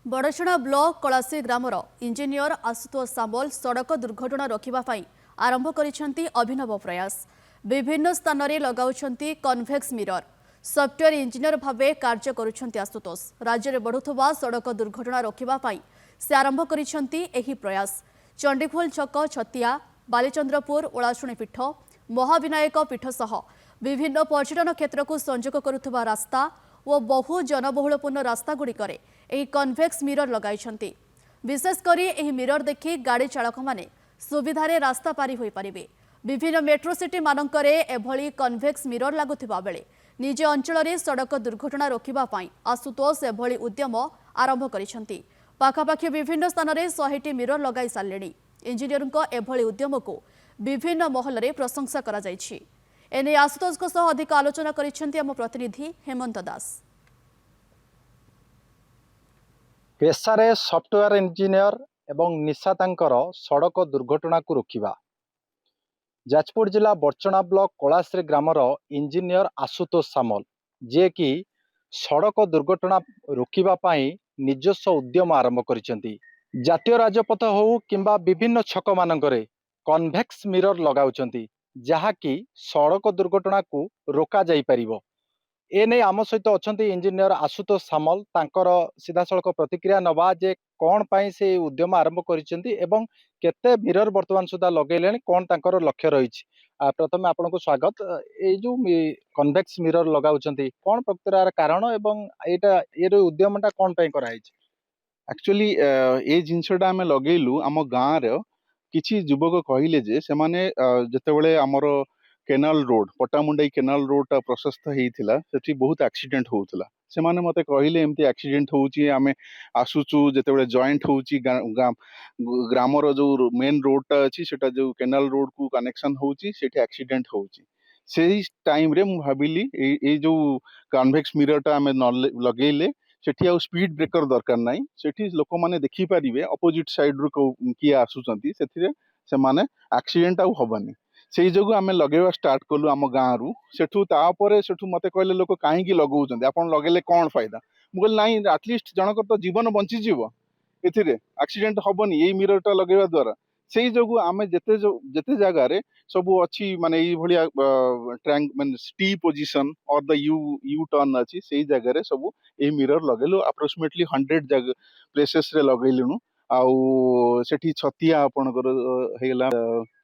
बड़छणा block कलासी grammar engineer Ashutosh सामल सड़क दुर्घटना रोकने आरंभ कर अभिनव प्रयास विभिन्न स्थान में लगाउछंती कन्वेक्स मिरर सॉफ्टवेयर इंजीनियर भावे कार्य करुछंती आशुतोष राज्य में बढ़ुवा सड़क दुर्घटना रोकने से आरंभ कर प्रयास चंडीखोल छक छतिया बालीचंद्रपुर ओलाशुणी पीठ महाविनायक पीठ सह विभिन्न पर्यटन क्षेत्र को संजोग करुवा रास्ता और बहु जनबहुलपूर्ण रास्तागुड़िक कन्वेक्स मिरर लगाई विशेषकर यह मिरर देखि गाड़ी चालक माने सुविधारे रास्ता पारी होई परिबे। विभिन्न मेट्रो सिटी मानकरे एभली कन्वेक्स मिरर लागुथिबा बेले निज अंचल में सड़क दुर्घटना रोकबा पई आशुतोष एभली उद्यम आरंभ करिसेंती। पाखापाखि विभिन्न स्थान में 100टी मिरर लगाई सारे इंजीनियरଙ୍କ एभली उद्यम को विभिन्न महल में प्रशंसा करा जायछि। एने आशुतोष अधिक आलोचना करिसेंती आम प्रतिनिधि हेमंत दास। पेशारे सॉफ्टवेयर इंजीनियर एवं निशा तांकर सड़क दुर्घटना को रोकवा जाजपुर जिला बड़चणा ब्लॉक कलाश्री ग्रामर इंजीनियर आशुतोष सामल जे कि सड़क दुर्घटना रोकने निजस्व उद्यम आरंभ करिसेंती। जातीय राजपथ हो किंबा विभिन्न छक मानकरे कन्वेक्स मिरर लगाउछंती जहाँकि सड़क दुर्घटना को रोका जाई परिबो। एने आम सहित अच्छा इंजीनियर आशुतोष सामल तांकर सीधा सड़क प्रतिक्रिया नवा जे कौन पाई से उद्यम आरंभ करिसेंती एवं केते मिरर वर्तमान सुधा लगेले कौन तांकर लक्ष्य रही। प्रथम आपन को स्वागत। ये जो कन्वेक्स मिरर लगाउछंती कौन प्रकृतर कारण एवं एटा ये उद्यमटा कौन पाई कराई? एक्चुअली ए जिनसटा आम लगेलु आम गाँव रे किछि युवक कहले जे से माने जेतेबेले हमर canal road Pattamundai canal road प्रशस्त होता से बहुत एक्सीडेंट होता से माने मते कहले एमती एक्सीडेंट होउची आमे आसुचु जेतेबेले जॉइंट होउची ग्रामर जो मेन रोडटा अछि सेटा जो केनाल रोड को कनेक्शन होउची सेठी एक्सीडेंट होउची से टाइम रे मु भाबिली ए जो कन्वेक्स मिररटा आमे लगेले सेठी आ स्पीड ब्रेकर दरकार नाही सेठी लोक माने देखि पारिबे अपोजिट साइड रो किए आसुचंती सेथिरे से माने एक्सीडेंट आ होबनी से जो आम लगेवा स्टार्ट कलु आम गाँव रु सेठू तापर सेठू मते कहले लोक कहीं लगौଛନ୍ତି आपण लगेले कौन फायदा मु कहली नाही एटलिस्ट जनकर तो जीवन बंची जीव एथिरे एक्सीडेंट होबनी ये मिररटा लगेवा द्वारा से जो आम जेते जगह रे सब अच्छी माने ये भलिया ट्रैंक माने टी पोजीशन और द यू टर्न अच्छी से जगह रे सब ये मिरर लगेलु अप्रोक्सीमेटली 100 जगह प्लेसेस रे लगेलुनु आउ सेठी छतिया आपनकर हेला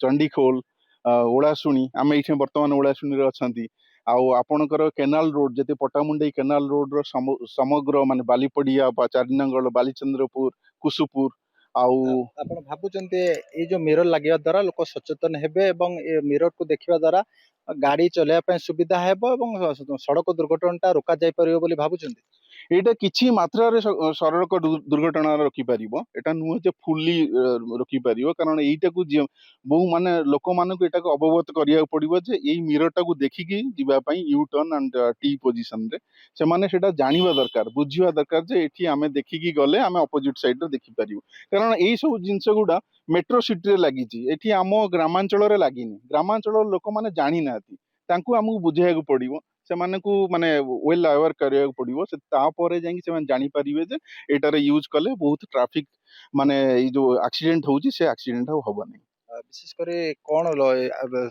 चंडीखोल ओलाशुणी आम ये बर्तमान ओलाशुणी अच्छी आपणकर केनाल रोड जैसे पटामुंडई केनाल रोड समग्र माने बालीपड़िया चारिनांगल बालीचंद्रपुर कुसुपुर आपण भाबुचंते ये जो मिरर लगे द्वारा लोक सचेतन हेबे एवं ए मिरर को देखिबा द्वारा गाड़ी चलाइबा सुविधा हेबो एवं सड़क दुर्घटना रोका जाय परिबो बोली भाबुचंते। एटा किछि मात्रा रे सड़क दुर्घटना रोकी पारिबो एटा नुह जे फुल्ली रोकी पारिबो कारण एटा को बहु माने लोक मान को एटा को अवगत करिया पड़िबो जे एई मिरर टा को देखिकी जिबा पई U turn and T position रे से माने सेटा जानिबा दरकार बुझिबा दरकार जे एठी आमे देखिकी गले आमे अपोजिट साइड रे देखि पारिबो कारण एई सब जिंस गुडा मेट्रो सिटी रे लागिची एठी आम ग्रामांचल रे लागिनी ग्रामांचल लोक माने जानि नाती तांकू हमकु बुझाइया पड़िबो से माने को माने वेल अवेयर करिया पड़िबो से तापरे जाई से माने जानि परिबे जे एटारे यूज कले बहुत ट्रैफिक माने ई जो एक्सीडेंट होउची से एक्सीडेंट होबनी। विशेषकर कौन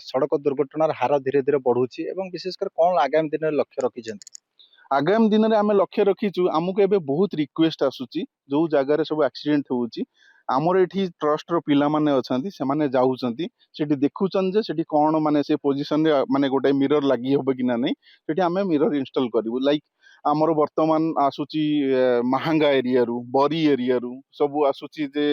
सड़क दुर्घटनार हार धीरे धीरे बढ़ुची एवं विशेषकर कौन आगामी दिन में लक्ष्य रखी? आगामी दिन में आम लक्ष्य रखीचु आमको एबे बहुत रिक्वेस्ट आसुची जो जगार सब एक्सीडेंट होउची आमर एठी ट्रस्ट रो पिला माने अछंती से माने जाउचंती सेठी देखुचन जे सेठी कोन माने से पोजीशन रे माने गोटे मिरर लागि होबे कि ना नै सेठी आमे मिरर इंस्टॉल करिवु लाइक आमर वर्तमान आसुची महांगा एरिया रु बरी एरिया रु सब आसुची जे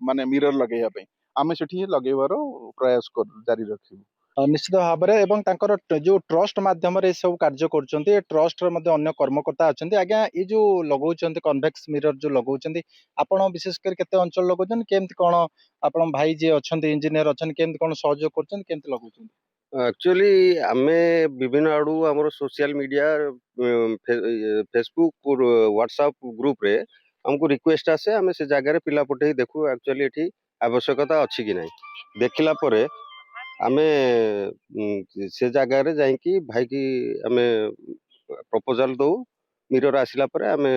माने मिरर लगेया पे आमे सेठी लगेबार प्रयास कर जारी रखिबु निश्चित भाव में जो ट्रस्ट माध्यम सब कार्य कर ट्रस्ट अन्य कर्मकर्ता अच्छा आज्ञा ये जो लगौंट कन्वेक्स मिरर जो लगौंट आपड़ विशेषकर केते अंचल लगौन केमती कौन आप भाई जी अच्छा इंजीनियर अच्छा केमती कौन सहयोग कर लगौन? एक्चुअली आमे विभिन्न आड़ू आम सोशल मीडिया फेसबुक और व्हाट्सएप ग्रुप रे हमको रिक्वेस्ट आसे आमे से जगह पिला पठे देखू एक्चुअली एठी आवश्यकता अच्छी कि नहीं देखला परे आमे से जगह रे जाइकी भाई की आमे प्रपोजल दो मिरर आसिला परे आमे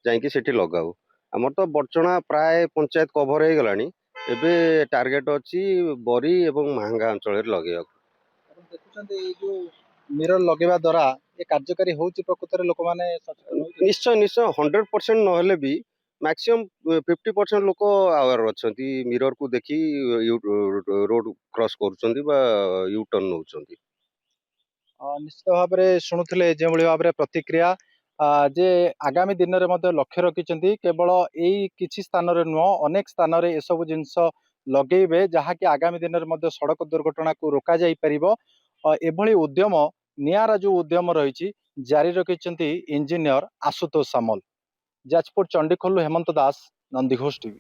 जाइकी सेठी लगाऊ ଆମର ତ ବର୍ଚଣା ପ୍ରାୟ ପଞ୍ଚାୟତ କଭର ହେଇଗଲାଣି। ଏବେ ଟାର୍ଗେଟ ଅଛି ବରି ଏବଂ ମାହାଙ୍ଗା ଅଞ୍ଚଳରେ ଲଗେଇବାକୁ। ଆପଣ ଦେଖୁଛନ୍ତି ଏଇ ଯୋଉ ମିରର ଲଗେଇବା ଦ୍ୱାରା ଏ କାର୍ଯ୍ୟକାରୀ ହେଉଛି ପ୍ରକୃତରେ ଲୋକମାନେ ସଚେତନ ହେଉଛନ୍ତି। ନିଶ୍ଚୟ ନିଶ୍ଚୟ 100% ନହେଲେ ବି ମ୍ୟାକ୍ସିମମ୍ 50% ଲୋକ ଆୱାର ଅଛନ୍ତି। ମିରରକୁ ଦେଖି ରୋଡ କ୍ରସ୍ କରୁଛନ୍ତି ବା ୟୁ ଟର୍ନ ନେଉଛନ୍ତି। ନିଶ୍ଚିତ ଭାବରେ ଶୁଣୁଥିଲେ ଯେଉଁଭଳି ଭାବରେ ପ୍ରତିକ୍ରିୟା ଯେ ଆଗାମୀ ଦିନରେ ମଧ୍ୟ ଲକ୍ଷ୍ୟ ରଖିଛନ୍ତି କେବଳ ଏଇ କିଛି ସ୍ଥାନରେ ନୁହଁ ଅନେକ ସ୍ଥାନରେ ଏସବୁ ଜିନିଷ ଲଗେଇବେ ଯାହାକି ଆଗାମୀ ଦିନରେ ମଧ୍ୟ ସଡ଼କ ଦୁର୍ଘଟଣାକୁ ରୋକାଯାଇପାରିବ। ଏଭଳି ଉଦ୍ୟମ ନିଆରା ଯୋଉ ଉଦ୍ୟମ ରହିଛି ଜାରି ରଖିଛନ୍ତି ଇଞ୍ଜିନିୟର ଆଶୁତୋଷ ସାମଲ। ଯାଜପୁର ଚଣ୍ଡିଖୋଲରୁ ହେମନ୍ତ ଦାସ, ନନ୍ଦିଘୋଷ ଟିଭି।